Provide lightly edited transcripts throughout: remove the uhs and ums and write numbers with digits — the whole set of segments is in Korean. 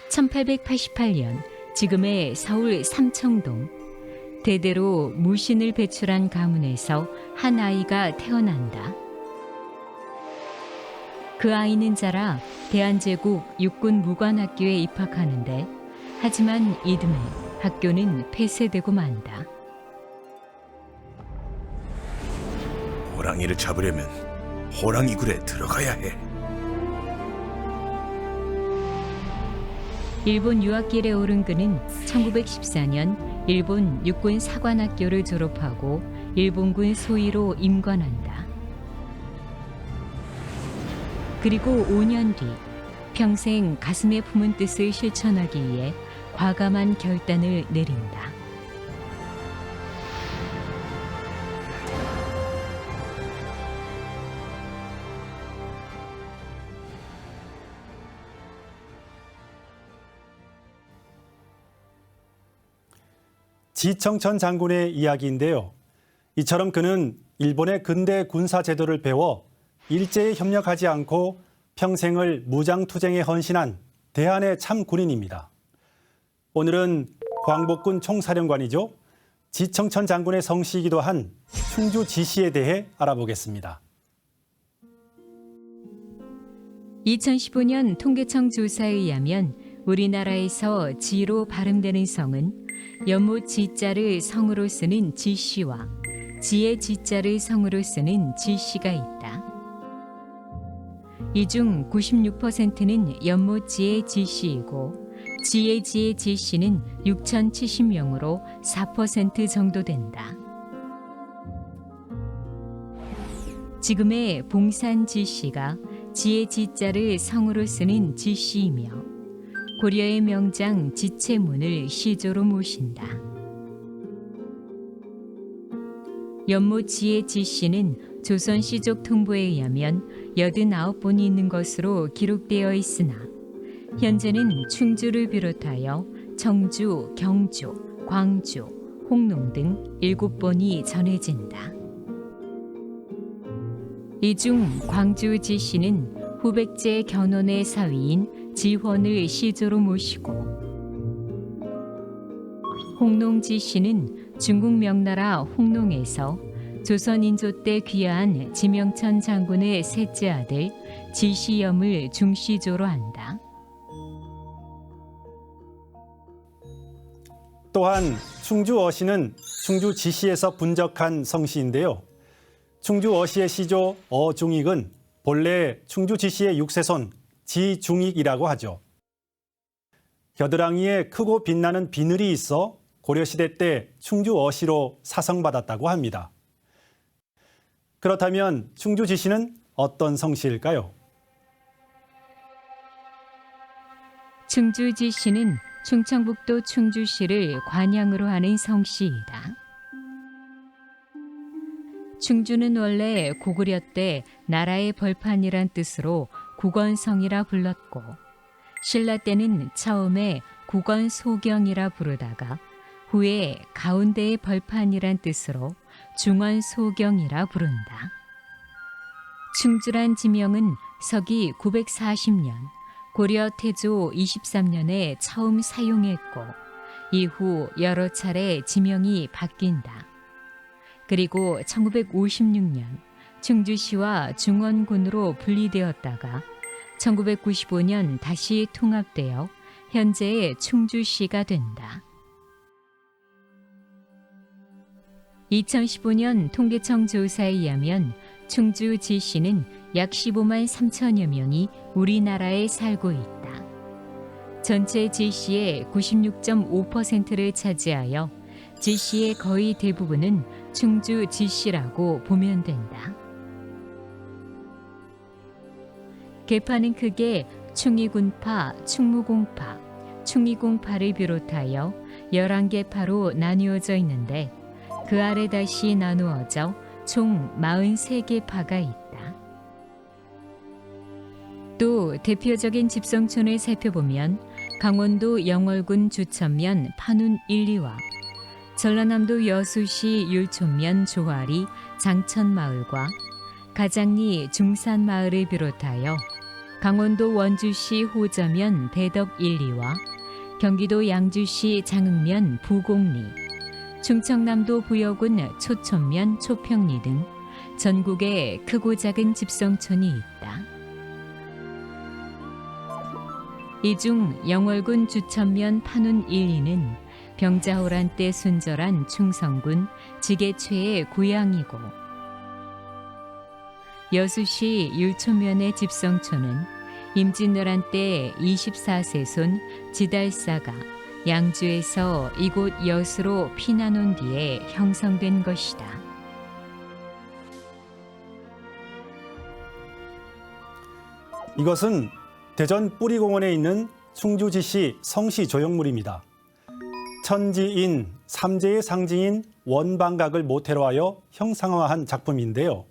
1888년 지금의 서울 삼청동. 대대로 무신을 배출한 가문에서 한 아이가 태어난다. 그 아이는 자라 대한제국 육군무관학교에 입학하는데, 하지만 이듬해 학교는 폐쇄되고 만다. 호랑이를 잡으려면 호랑이 굴에 들어가야 해. 일본 유학길에 오른 그는 1914년 일본 육군 사관학교를 졸업하고 일본군 소위로 임관한다. 그리고 5년 뒤 평생 가슴에 품은 뜻을 실천하기 위해 과감한 결단을 내린다. 지청천 장군의 이야기인데요. 이처럼 그는 일본의 근대 군사 제도를 배워 일제에 협력하지 않고 평생을 무장투쟁에 헌신한 대한의 참 군인입니다. 오늘은 광복군 총사령관이죠. 지청천 장군의 성씨이기도 한 충주 지씨에 대해 알아보겠습니다. 2015년 통계청 조사에 의하면 우리나라에서 지로 발음되는 성은 연못 지자를 성으로 쓰는 지씨와 지의 지자를 성으로 쓰는 지씨가 있다. 이 중 96%는 연못 지의 지씨이고 지의 지의 지씨는 6,070명으로 4% 정도 된다. 지금의 봉산 지씨가 지의 지자를 성으로 쓰는 지씨이며 고려의 명장 지체문을 시조로 모신다. 연못 지의 지씨는 조선 시족 통보에 의하면 89본이 있는 것으로 기록되어 있으나 현재는 충주를 비롯하여 청주, 경주, 광주, 홍농 등 7본이 전해진다. 이 중 광주 지씨는 후백제 견훤의 사위인 지훤을 시조로 모시고, 홍농 지씨는 중국 명나라 홍농에서 조선 인조 때 귀화한 지명천 장군의 셋째 아들 지시염을 중시조로 한다. 또한 충주 어시는 충주 지시에서 분적한 성씨인데요. 충주 어시의 시조 어중익은 본래 충주 지시의 6세손 지중익이라고 하죠. 겨드랑이에 크고 빛나는 비늘이 있어 고려시대 때 충주 어시로 사성받았다고 합니다. 그렇다면 충주 지시는 어떤 성씨일까요? 충주 지씨는 충청북도 충주시를 관양으로 하는 성씨이다. 충주는 원래 고구려 때 나라의 벌판이란 뜻으로 국원성이라 불렀고, 신라 때는 처음에 국원소경이라 부르다가 후에 가운데의 벌판이란 뜻으로 중원소경이라 부른다. 충주란 지명은 서기 940년 고려 태조 23년에 처음 사용했고, 이후 여러 차례 지명이 바뀐다. 그리고 1956년 충주시와 중원군으로 분리되었다가 1995년 다시 통합되어 현재의 충주시가 된다. 2015년 통계청 조사에 의하면 충주 지씨는 약 15만 3천여 명이 우리나라에 살고 있다. 전체 지씨의 96.5%를 차지하여 지씨의 거의 대부분은 충주 지씨라고 보면 된다. 계파는 크게 충이군파, 충무공파, 충이공파를 비롯하여 11개 파로 나누어져 있는데, 그 아래 다시 나누어져 총 43개 파가 있다. 또 대표적인 집성촌을 살펴보면 강원도 영월군 주천면 판운 1, 2와 전라남도 여수시 율촌면 조아리 장천마을과 가장리 중산마을을 비롯하여 강원도 원주시 호저면 대덕 1, 2와 경기도 양주시 장흥면 부곡리, 충청남도 부여군 초촌면 초평리 등 전국에 크고 작은 집성촌이 있다. 이 중 영월군 주천면 판운 1, 2는 병자호란 때 순절한 충성군 지게최의 고향이고, 여수시 율촌면의 집성촌은 임진왜란 때 24세손 지달사가 양주에서 이곳 여수로 피난 온 뒤에 형성된 것이다. 이것은 대전 뿌리공원에 있는 충주지시 성시 조형물입니다. 천지인, 삼재의 상징인 원방각을 모태로 하여 형상화한 작품인데요.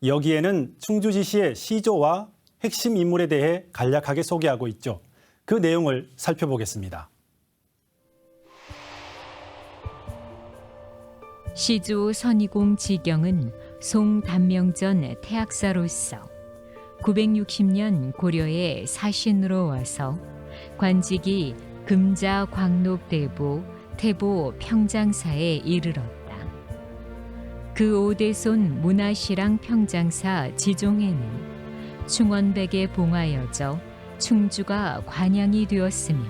여기에는 충주지시의 시조와 핵심 인물에 대해 간략하게 소개하고 있죠. 그 내용을 살펴보겠습니다. 시조 선희공 지경은 송단명전 태학사로서 960년 고려의 사신으로 와서 관직이 금자 광록대보 태보 평장사에 이르렀다. 그 5대손 문화시랑 평장사 지종에는 충원백에 봉하여져 충주가 관양이 되었으며,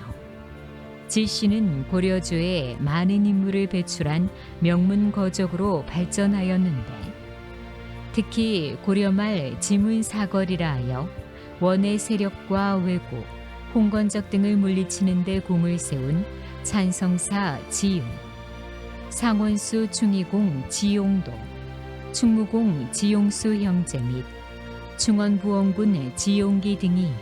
지씨는 고려조에 많은 인물을 배출한 명문거적으로 발전하였는데, 특히 고려말 지문사거리라 하여 원의 세력과 왜고, 홍건적 등을 물리치는 데 공을 세운 찬성사 지용, 상원수 충의공 지용도, 충무공 지용수 형제 및 충원부원군 지용기 등이 있다.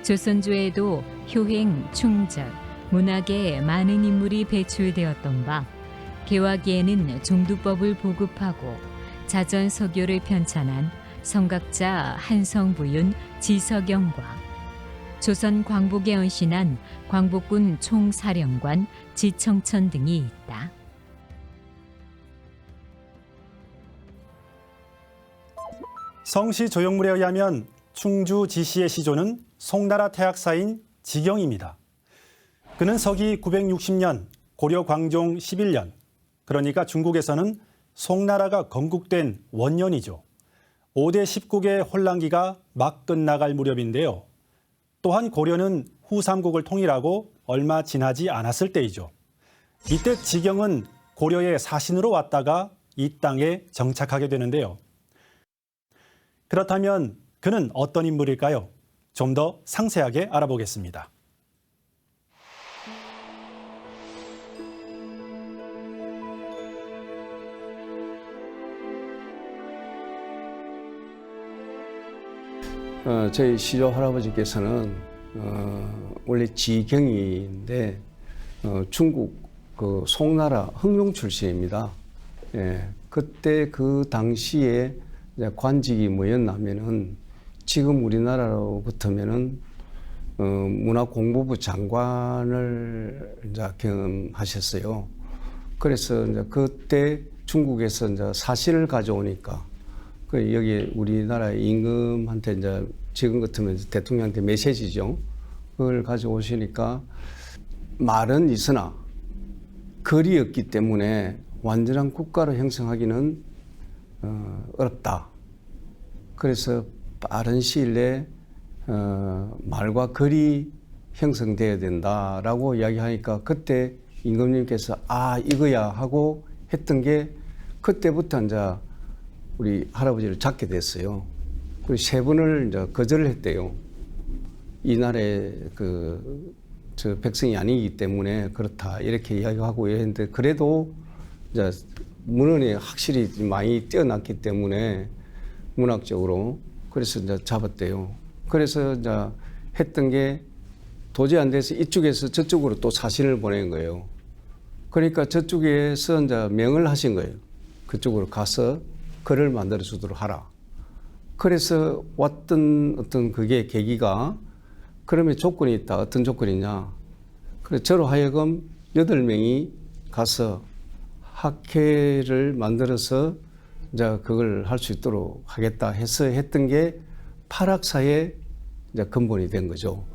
조선조에도 효행, 충절, 문학에 많은 인물이 배출되었던 바, 개화기에는 종두법을 보급하고 자전서교를 편찬한 성각자 한성부윤 지석영과 조선 광복에 헌신한 광복군 총사령관 지청천 등이 있다. 성시 조형물에 의하면 충주 지시의 시조는 송나라 태학사인 지경입니다. 그는 서기 960년 고려 광종 11년, 그러니까 중국에서는 송나라가 건국된 원년이죠. 5대 10국의 혼란기가 막 끝나갈 무렵인데요. 또한 고려는 후삼국을 통일하고 얼마 지나지 않았을 때이죠. 이때 지경은 고려의 사신으로 왔다가 이 땅에 정착하게 되는데요. 그렇다면 그는 어떤 인물일까요? 좀 더 상세하게 알아보겠습니다. 저희 시조 할아버지께서는 원래 지경인데 중국 그 송나라 흥룡 출신입니다. 예, 그때 그 당시에 이제 관직이 뭐였냐면은 지금 우리나라로부터면은 문화공보부 장관을 이제 경험하셨어요. 그래서 이제 그때 중국에서 이제 사신을 가져오니까 그 여기 우리나라 임금한테 이제 지금 같으면 대통령한테 메시지죠. 그걸 가져오시니까 말은 있으나 글이 없기 때문에 완전한 국가를 형성하기는 어렵다. 그래서 빠른 시일 내에 말과 글이 형성돼야 된다라고 이야기하니까 그때 임금님께서 아 이거야 하고 했던 게 그때부터 이제 우리 할아버지를 찾게 됐어요. 그리고 3번을 이제 거절을 했대요. 이 나라의 저 백성이 아니기 때문에 그렇다 이렇게 이야기하고 했는데 그래도 이제 문헌이 확실히 많이 뛰어났기 때문에 문학적으로 그래서 이제 잡았대요. 그래서 이제 했던 게 도저히 안 돼서 이쪽에서 저쪽으로 또 사신을 보낸 거예요. 그러니까 저쪽에서 이제 명을 하신 거예요. 그쪽으로 가서 글을 만들어 주도록 하라. 그래서 왔던 어떤 그게 계기가 그러면 조건이 있다. 어떤 조건이냐. 그래서 저로 하여금 8명이 가서 학회를 만들어서 이제 그걸 할 수 있도록 하겠다 해서 했던 게 파락사의 이제 근본이 된 거죠.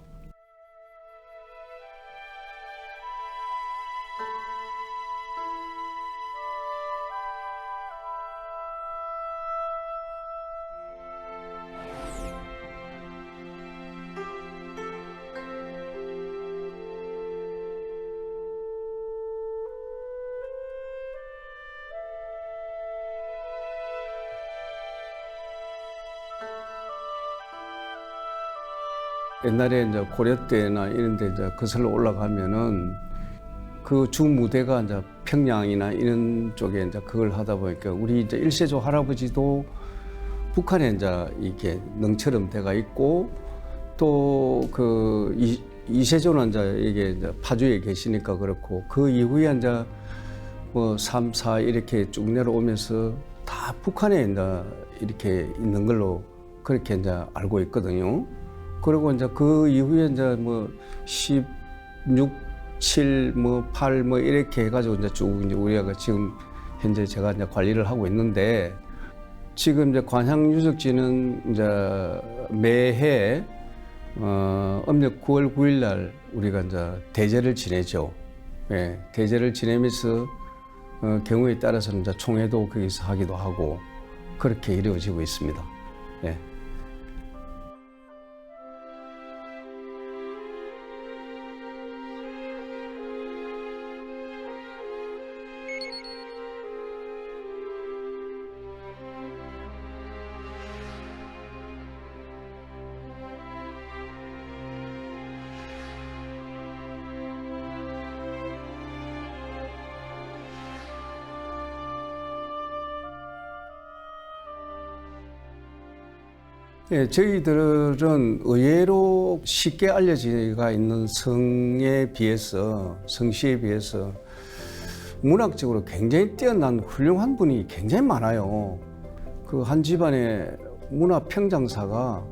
옛날에 이제 고려 때나 이런 데 이제 거슬러 올라가면은 그 주 무대가 이제 평양이나 이런 쪽에 이제 그걸 하다 보니까 우리 이제 일세조 할아버지도 북한에 이제 이게 능처럼 돼가 있고 또 그 이세조는 이제 이게 이제 파주에 계시니까 그렇고 그 이후에 이제 뭐 3, 4 이렇게 쭉 내려오면서 다 북한에 이제 이렇게 있는 걸로 그렇게 이제 알고 있거든요. 그리고 이제 그 이후에 이제 뭐 16, 7, 뭐 8, 뭐 이렇게 해가지고 이제 쭉 이제 우리가 지금 현재 제가 이제 관리를 하고 있는데 지금 이제 관향 유적지는 이제 매해 음력 9월 9일 날 우리가 이제 대제를 지내죠. 예, 대제를 지내면서 경우에 따라서는 이제 총회도 거기서 하기도 하고 그렇게 이루어지고 있습니다. 예. 예, 저희들은 의외로 쉽게 알려지가 있는 성에 비해서, 성씨에 비해서 문학적으로 굉장히 뛰어난 훌륭한 분이 굉장히 많아요. 그 한 집안의 문화 평장사가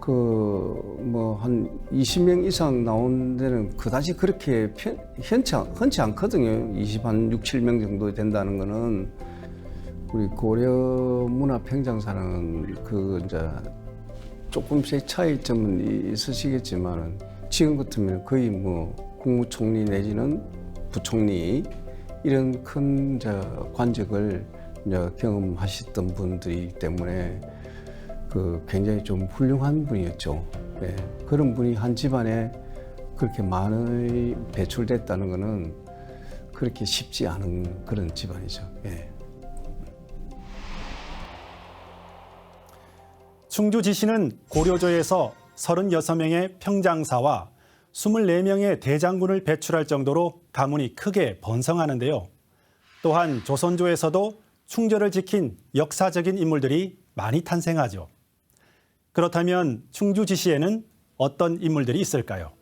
그 뭐 한 20명 이상 나온 데는 그다지 그렇게 흔치 않거든요. 6, 7명 정도 된다는 거는. 우리 고려 문화 평장사는 그 이제 조금씩 차이점은 있으시겠지만은 지금 같으면 거의 뭐 국무총리 내지는 부총리 이런 큰 이제 관직을 이제 경험하셨던 분들이기 때문에 그 굉장히 좀 훌륭한 분이었죠. 네. 그런 분이 한 집안에 그렇게 많이 배출됐다는 것은 그렇게 쉽지 않은 그런 집안이죠. 네. 충주지시는 고려조에서 36명의 평장사와 24명의 대장군을 배출할 정도로 가문이 크게 번성하는데요. 또한 조선조에서도 충주를 지킨 역사적인 인물들이 많이 탄생하죠. 그렇다면 충주지시에는 어떤 인물들이 있을까요?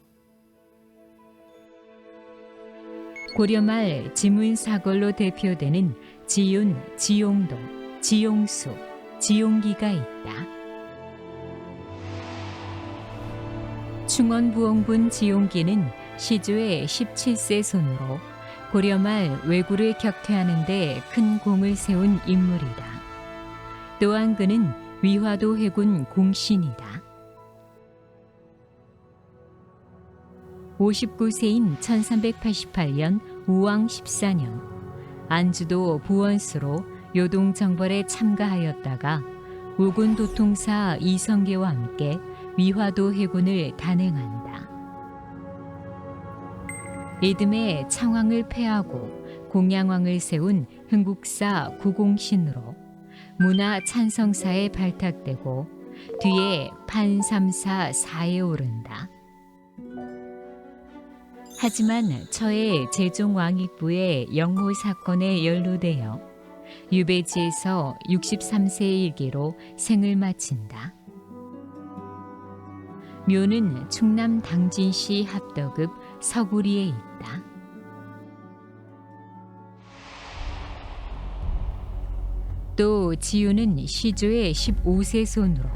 고려말 지문사걸로 대표되는 지윤, 지용도, 지용수, 지용기가 있다. 충원부원군 지용기는 시조의 17세 손으로 고려말 왜구를 격퇴하는 데 큰 공을 세운 인물이다. 또한 그는 위화도 해군 공신이다. 59세인 1388년 우왕 14년 안주도 부원수로 요동정벌에 참가하였다가 우군 도통사 이성계와 함께 위화도 해군을 단행한다. 이듬해 창왕을 패하고 공양왕을 세운 흥국사 구공신으로 문화 찬성사에 발탁되고 뒤에 판삼사 사에 오른다. 하지만 처해 제종왕익부의 영모 사건에 연루되어 유배지에서 63세의 일기로 생을 마친다. 묘는 충남 당진시 합덕읍 서구리에 있다. 또 지유는 시조의 15세 손으로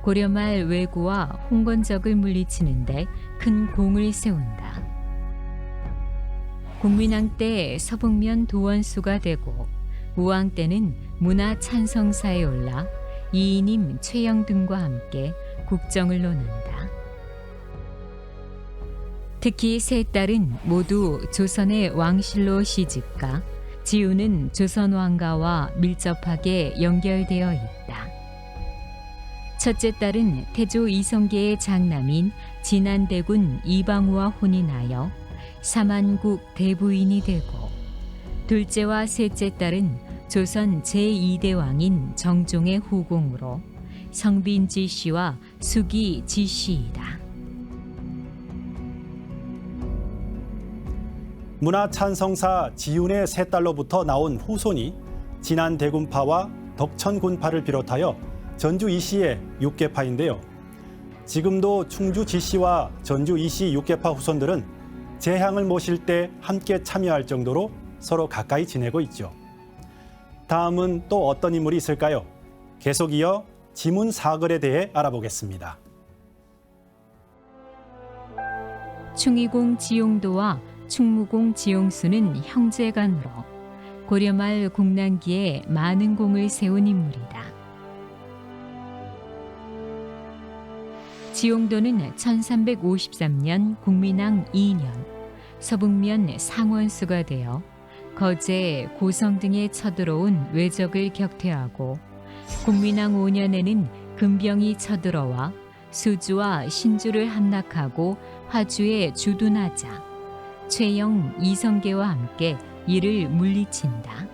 고려말 왜구와 홍건적을 물리치는데 큰 공을 세운다. 공민왕 때 서북면 도원수가 되고 우왕 때는 문화 찬성사에 올라 이인임 최영 등과 함께 국정을 논한다. 특히 세 딸은 모두 조선의 왕실로 시집가 지우는 조선 왕가와 밀접하게 연결되어 있다. 첫째 딸은 태조 이성계의 장남인 진안대군 이방우와 혼인하여 사만국 대부인이 되고, 둘째와 셋째 딸은 조선 제2대 왕인 정종의 후궁으로 성빈지 씨와 수기지 씨이다. 문화찬성사 지훈의 세 딸로부터 나온 후손이 진안대군파와 덕천군파를 비롯하여 전주 이씨의 육계파인데요. 지금도 충주 지씨와 전주 이씨 육계파 후손들은 재향을 모실 때 함께 참여할 정도로 서로 가까이 지내고 있죠. 다음은 또 어떤 인물이 있을까요? 계속 이어 지문사글에 대해 알아보겠습니다. 충의공 지용도와 충무공 지용수는 형제간으로 고려말 공난기에 많은 공을 세운 인물이다. 지용도는 1353년 국민왕 2년 서북면 상원수가 되어 거제, 고성 등에 쳐들어온 외적을 격퇴하고, 국민왕 5년에는 금병이 쳐들어와 수주와 신주를 함락하고 화주에 주둔하자 최영, 이성계와 함께 이를 물리친다.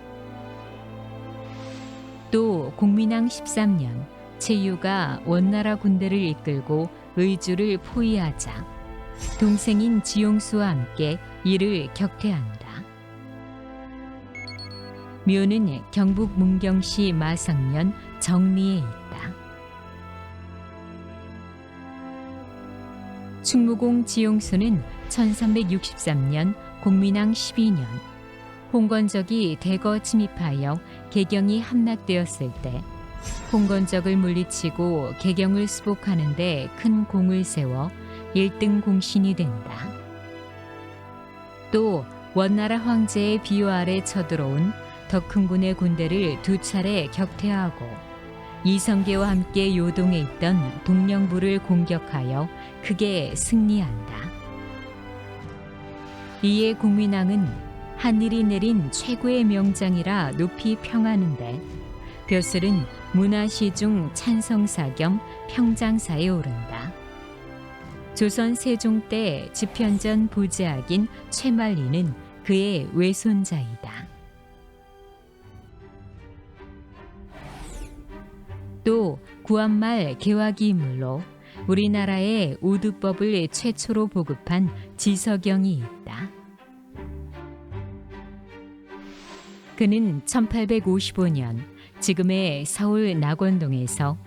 또 국민왕 13년 최유가 원나라 군대를 이끌고 의주를 포위하자 동생인 지용수와 함께 이를 격퇴한다. 묘는 경북 문경시 마성면 정리에 있다. 충무공 지용수는 1363년 국민왕 12년 홍건적이 대거 침입하여 개경이 함락되었을 때 홍건적을 물리치고 개경을 수복하는 데 큰 공을 세워 1등 공신이 된다. 또 원나라 황제의 비호 아래 쳐들어온 더 큰 군의 군대를 2차례 격퇴하고 이성계와 함께 요동에 있던 동령부를 공격하여 크게 승리한다. 이에 국민왕은 하늘이 내린 최고의 명장이라 높이 평하는데 벼슬은 문화시중 찬성사 겸 평장사에 오른다. 조선 세종 때 집현전 부제학인 최만리는 그의 외손자이다. 또 구한말 개화기 인물로 우리나라에 우두법을 최초로 보급한 지서경이 있다. 그는 1855년 지금의 서울 낙원동에서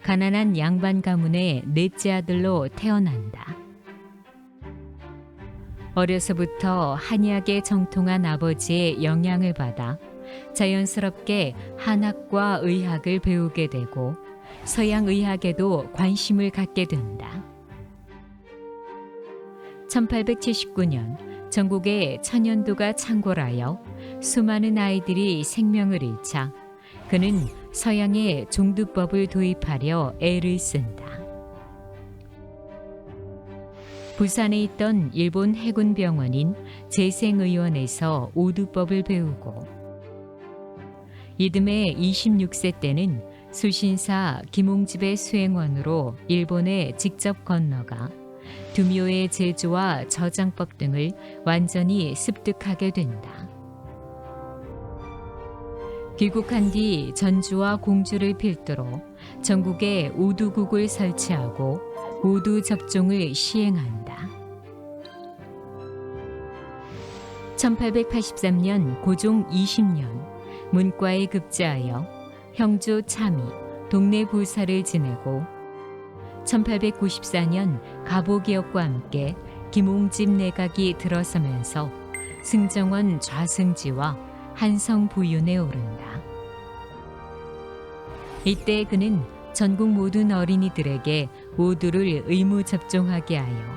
가난한 양반 가문의 넷째 아들로 태어난다. 어려서부터 한의학에 정통한 아버지의 영향을 받아 자연스럽게 한학과 의학을 배우게 되고 서양 의학에도 관심을 갖게 된다. 1879년 전국에 천연두가 창궐하여 수많은 아이들이 생명을 잃자 그는 서양의 종두법을 도입하려 애를 쓴다. 부산에 있던 일본 해군병원인 재생의원에서 오두법을 배우고 이듬해 26세 때는 수신사 김홍집의 수행원으로 일본에 직접 건너가 두묘의 제조와 저장법 등을 완전히 습득하게 된다. 귀국한 뒤 전주와 공주를 필두로 전국에 오두국을 설치하고 오두 접종을 시행한다. 1883년 고종 20년 문과에 급제하여 형조 참의, 동네 보사를 지내고 1894년 가보개혁과 함께 김홍집 내각이 들어서면서 승정원 좌승지와 한성 부윤에 오른다. 이때 그는 전국 모든 어린이들에게 오두를 의무 접종하게 하여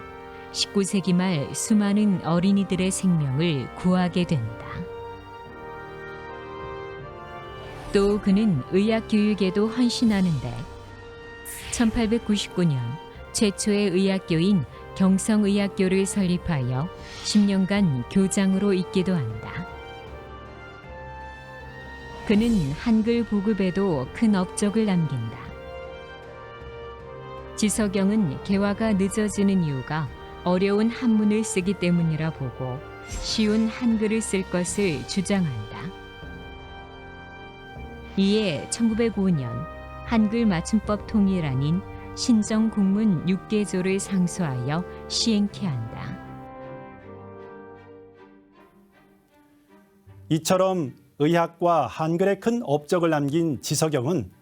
19세기 말 수많은 어린이들의 생명을 구하게 된다. 또 그는 의학 교육에도 헌신하는데 1899년 최초의 의학교인 경성의학교를 설립하여 10년간 교장으로 있기도 한다. 그는 한글 보급에도 큰 업적을 남긴다. 지서경은 개화가 늦어지는 이유가 어려운 한문을 쓰기 때문이라 보고 쉬운 한글을 쓸 것을 주장한다. 이에 1905년 한글 맞춤법 통일안인 신정국문 6개조를 상소하여 시행케 한다. 이처럼 의학과 한글에 큰 업적을 남긴 지서경은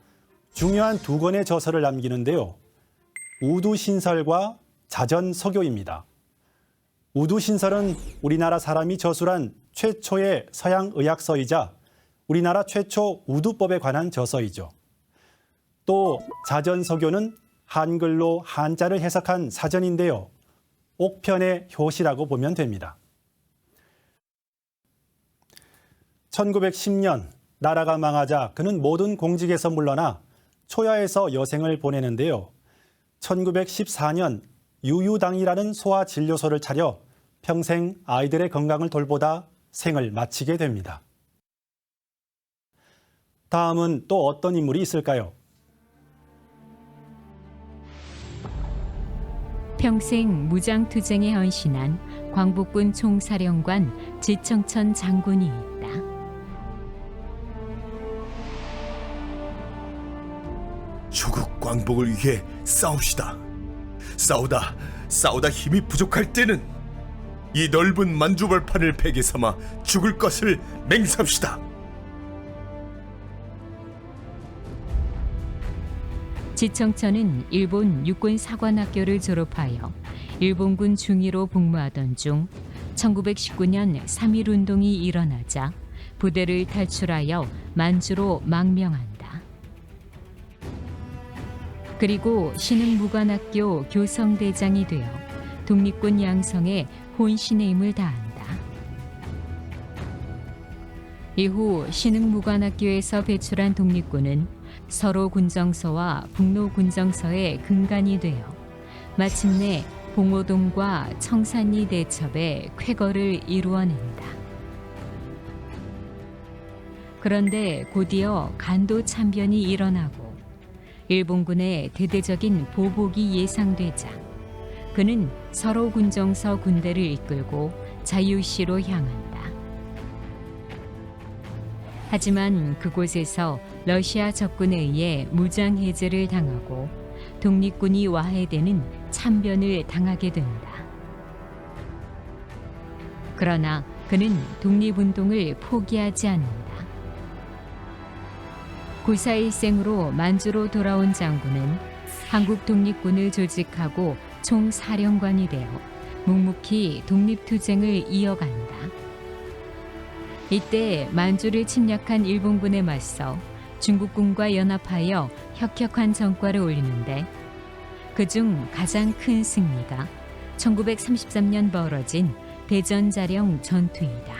중요한 두 권의 저서를 남기는데요. 우두신설과 자전서교입니다. 우두신설은 우리나라 사람이 저술한 최초의 서양 의학서이자 우리나라 최초 우두법에 관한 저서이죠. 또 자전서교는 한글로 한자를 해석한 사전인데요. 옥편의 효시라고 보면 됩니다. 1910년 나라가 망하자 그는 모든 공직에서 물러나 초야에서 여생을 보내는데요. 1914년 유유당이라는 소아진료소를 차려 평생 아이들의 건강을 돌보다 생을 마치게 됩니다. 다음은 또 어떤 인물이 있을까요? 평생 무장투쟁에 헌신한 광복군 총사령관 지청천 장군이 있다. 조국 광복을 위해 싸웁시다. 싸우다 힘이 부족할 때는 이 넓은 만주벌판을 베개 삼아 죽을 것을 맹세합시다. 지청천은 일본 육군 사관학교를 졸업하여 일본군 중위로 복무하던 중 1919년 3.1운동이 일어나자 부대를 탈출하여 만주로 망명한다. 그리고 신흥무관학교 교성대장이 되어 독립군 양성에 혼신의 힘을 다한다. 이후 신흥무관학교에서 배출한 독립군은 서로군정서와 북로군정서의 근간이 되어 마침내 봉오동과 청산리 대첩의 쾌거를 이루어낸다. 그런데 곧이어 간도 참변이 일어나고 일본군의 대대적인 보복이 예상되자 그는 서로군정서 군대를 이끌고 자유시로 향한다. 하지만 그곳에서 러시아 적군에 의해 무장 해제를 당하고 독립군이 와해되는 참변을 당하게 된다. 그러나 그는 독립운동을 포기하지 않는다. 구사일생으로 만주로 돌아온 장군은 한국 독립군을 조직하고 총사령관이 되어 묵묵히 독립투쟁을 이어간다. 이때 만주를 침략한 일본군에 맞서 중국군과 연합하여 혁혁한 전과를 올리는데 그중 가장 큰 승리가 1933년 벌어진 대전자령 전투이다.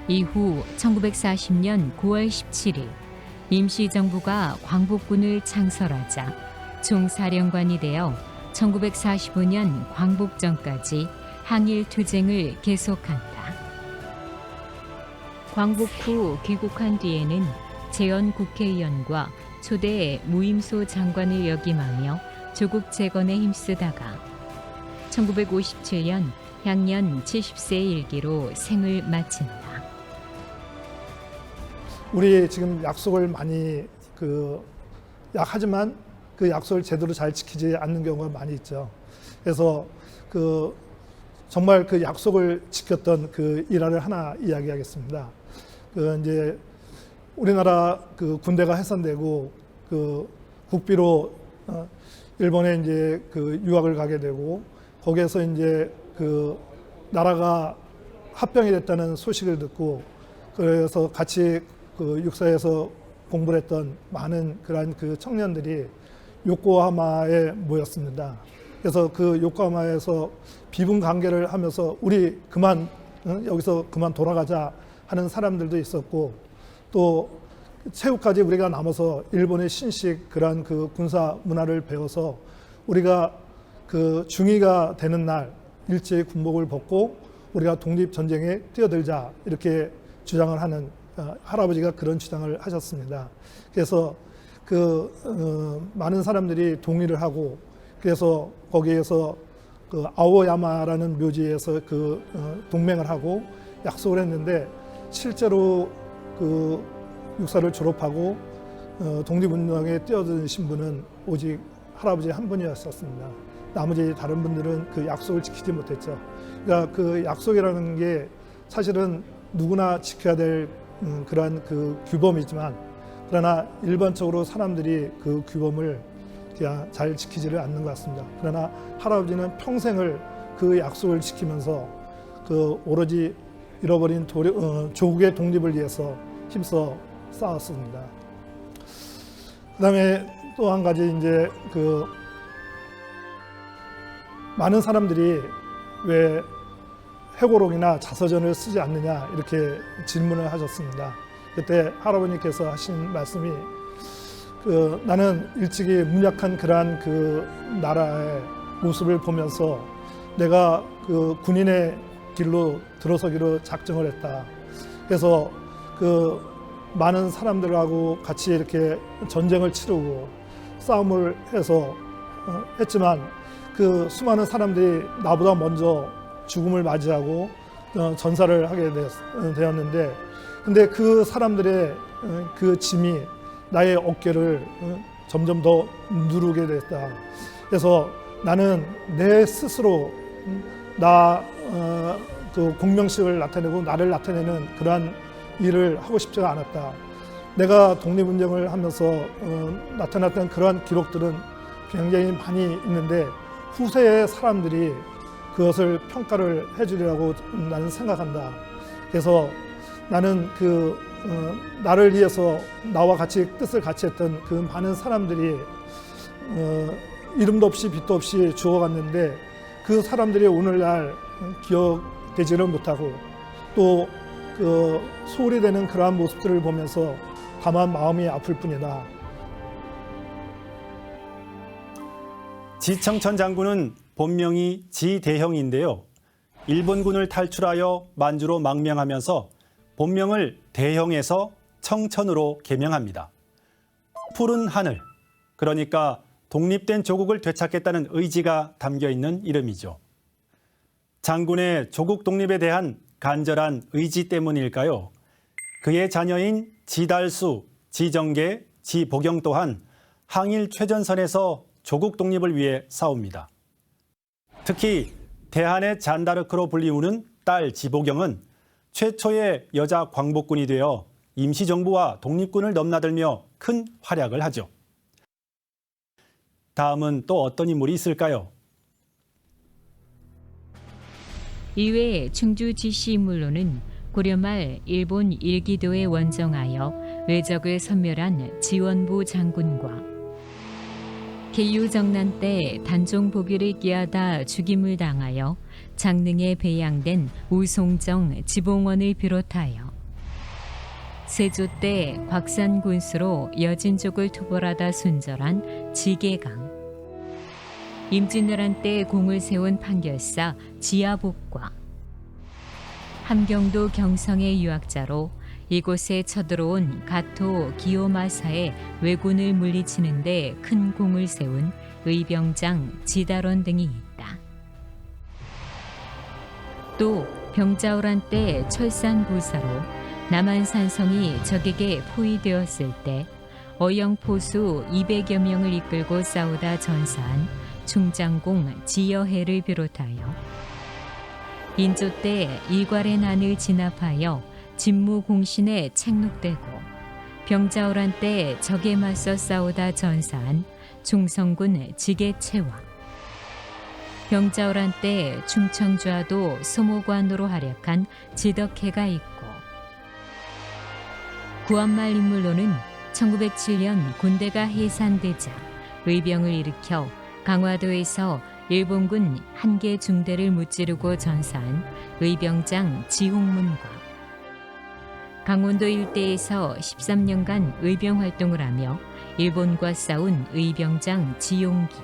이후 1940년 9월 17일 임시정부가 광복군을 창설하자 총사령관이 되어 1945년 광복전까지 항일투쟁을 계속한다. 광복 후 귀국한 뒤에는 재헌 국회의원과 초대 무임소 장관을 역임하며 조국 재건에 힘쓰다가 1957년 향년 70세 일기로 생을 마친다. 우리 지금 약속을 많이 하지만 그 약속을 제대로 잘 지키지 않는 경우가 많이 있죠. 그래서 정말 그 약속을 지켰던 그 일화를 하나 이야기하겠습니다. 이제 우리나라 군대가 해산되고 국비로 일본에 이제 유학을 가게 되고 거기에서 이제 나라가 합병이 됐다는 소식을 듣고 그래서 같이 육사에서 공부를 했던 많은 그러한 청년들이 요코하마에 모였습니다. 그래서 요코하마에서 비분 관계를 하면서 우리 여기서 그만 돌아가자 하는 사람들도 있었고 또 체육까지 우리가 남아서 일본의 신식 그러한 그 군사 문화를 배워서 우리가 그 중위가 되는 날 일제히 군복을 벗고 우리가 독립전쟁에 뛰어들자 이렇게 주장을 하는 할아버지가 그런 주장을 하셨습니다. 그래서 많은 사람들이 동의를 하고 그래서 거기에서 그 아오야마라는 묘지에서 동맹을 하고 약속을 했는데 실제로 그 육사를 졸업하고 독립운동에 뛰어드신 분은 오직 할아버지 한 분이었었습니다. 나머지 다른 분들은 그 약속을 지키지 못했죠. 그러니까 그 약속이라는 게 사실은 누구나 지켜야 될 그러한 그 규범이지만 그러나 일반적으로 사람들이 그 규범을 그냥 잘 지키지를 않는 것 같습니다. 그러나 할아버지는 평생을 그 약속을 지키면서 그 오로지 잃어버린 조국의 독립을 위해서 힘써 싸웠습니다. 그다음에 또 한 가지 이제 그 많은 사람들이 왜 회고록이나 자서전을 쓰지 않느냐 이렇게 질문을 하셨습니다. 그때 할아버님께서 하신 말씀이 나는 일찍이 문약한 그러한 그 나라의 모습을 보면서 내가 그 군인의 길로 들어서기로 작정을 했다. 그래서 그 많은 사람들하고 같이 이렇게 전쟁을 치르고 싸움을 해서 했지만 그 수많은 사람들이 나보다 먼저 죽음을 맞이하고 전사를 하게 되었는데 근데 그 사람들의 그 짐이 나의 어깨를 점점 더 누르게 됐다. 그래서 나는 내 스스로 그 공명식을 나타내고 나를 나타내는 그러한 일을 하고 싶지가 않았다. 내가 독립운동을 하면서 나타났던 그러한 기록들은 굉장히 많이 있는데 후세의 사람들이 그것을 평가를 해주리라고 나는 생각한다. 그래서 나는 나를 위해서 나와 같이 뜻을 같이 했던 그 많은 사람들이 이름도 없이 빛도 없이 죽어갔는데 그 사람들이 오늘날 기억되지를 못하고 또 소홀히 되는 그러한 모습들을 보면서 다만 마음이 아플 뿐이다. 지청천 장군은 본명이 지대형인데요. 일본군을 탈출하여 만주로 망명하면서 본명을 대형에서 청천으로 개명합니다. 푸른 하늘, 그러니까 독립된 조국을 되찾겠다는 의지가 담겨 있는 이름이죠. 장군의 조국 독립에 대한 간절한 의지 때문일까요? 그의 자녀인 지달수, 지정계, 지보경 또한 항일 최전선에서 조국 독립을 위해 싸웁니다. 특히 대한의 잔다르크로 불리우는 딸 지보경은 최초의 여자 광복군이 되어 임시정부와 독립군을 넘나들며 큰 활약을 하죠. 다음은 또 어떤 인물이 있을까요? 이외에 충주 지시 인물로는 고려 말 일본 일기도에 원정하여 외적을 섬멸한 지원부 장군과 계유정난 때 단종 보기를 끼하다 죽임을 당하여 장릉에 배양된 우송정 지봉원을 비롯하여 세조 때 곽산 군수로 여진족을 투벌하다 순절한 지계강, 임진왜란 때 공을 세운 판결사 지하복과 함경도 경성의 유학자로 이곳에 쳐들어온 가토 기요마사의 왜군을 물리치는 데 큰 공을 세운 의병장 지다론 등이 있다. 또 병자호란 때 철산부사로 남한산성이 적에게 포위되었을 때 어영포수 200여 명을 이끌고 싸우다 전사한 충장공 지여해를 비롯하여 인조 때 일괄의 난을 진압하여 진무공신에 책록되고 병자호란 때 적에 맞서 싸우다 전사한 충성군 지게채와 병자호란 때 충청좌도 소모관으로 활약한 지덕해가 있고 구한말 인물로는 1907년 군대가 해산되자 의병을 일으켜 강화도에서 일본군 한 개 중대를 무찌르고 전사한 의병장 지홍문과 강원도 일대에서 13년간 의병 활동을 하며 일본과 싸운 의병장 지용기.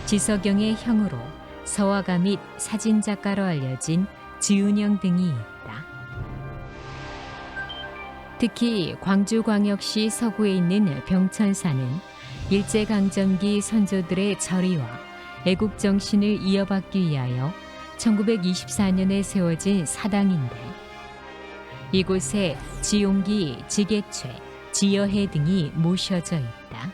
지석영의 형으로 서화가 및 사진작가로 알려진 지은영 등이 있다. 특히 광주광역시 서구에 있는 병천사는 일제강점기 선조들의 절의와 애국정신을 이어받기 위하여 1924년에 세워진 사당인데 이곳에 지용기, 지계최, 지여해 등이 모셔져 있다.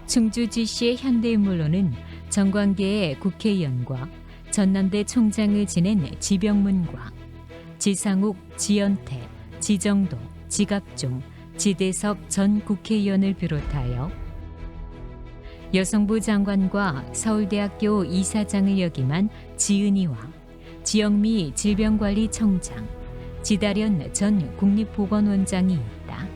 충주지시의 현대인물로는 정관계의 국회의원과 전남대 총장을 지낸 지병문과 지상욱, 지연태, 지정도, 지갑종, 지대섭 전 국회의원을 비롯하여 여성부 장관과 서울대학교 이사장을 역임한 지은이와 지영미 질병관리청장, 지다련 전 국립보건원장이 있다.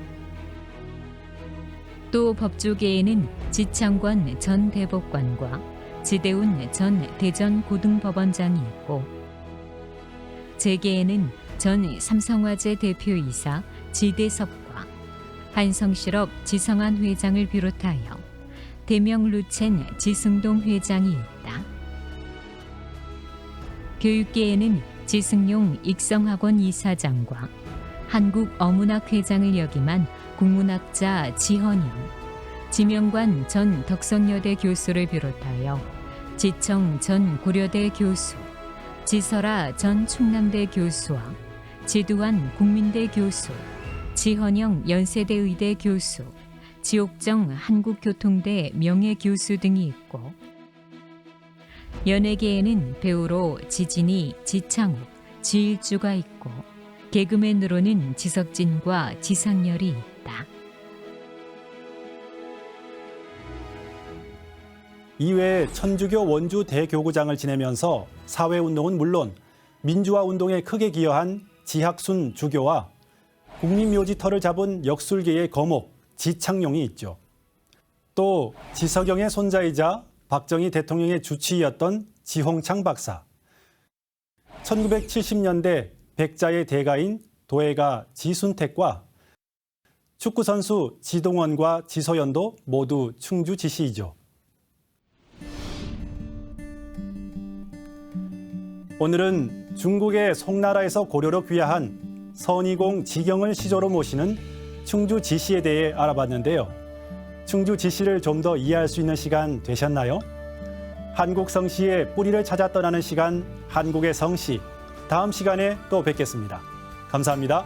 또 법조계에는 지창권 전 대법관과 지대운 전 대전고등법원장이 있고 재계에는 전 삼성화재 대표이사 지대섭과 한성실업 지성한 회장을 비롯하여 대명 루첸 지승동 회장이 있다. 교육계에는 지승용 익성학원 이사장과 한국어문학회장을 역임한 국문학자 지헌영, 지명관 전 덕성여대 교수를 비롯하여 지청 전 고려대 교수, 지설아 전 충남대 교수와 지두환 국민대 교수, 지헌영 연세대 의대 교수, 지옥정 한국교통대 명예교수 등이 있고 연예계에는 배우로 지진이, 지창욱, 지일주가 있고 개그맨으로는 지석진과 지상렬이 있다. 이외에 천주교 원주 대교구장을 지내면서 사회운동은 물론 민주화운동에 크게 기여한 지학순 주교와 국립묘지터를 잡은 역술계의 거목 지창용이 있죠. 또 지석영의 손자이자 박정희 대통령의 주치의였던 지홍창 박사, 1970년대 백자의 대가인 도예가 지순택과 축구선수 지동원과 지소연도 모두 충주 지시이죠. 오늘은 중국의 송나라에서 고려로 귀화한 선의공 지경을 시조로 모시는 충주 지시에 대해 알아봤는데요. 충주 지시를 좀 더 이해할 수 있는 시간 되셨나요? 한국 성시의 뿌리를 찾아 떠나는 시간, 한국의 성시. 다음 시간에 또 뵙겠습니다. 감사합니다.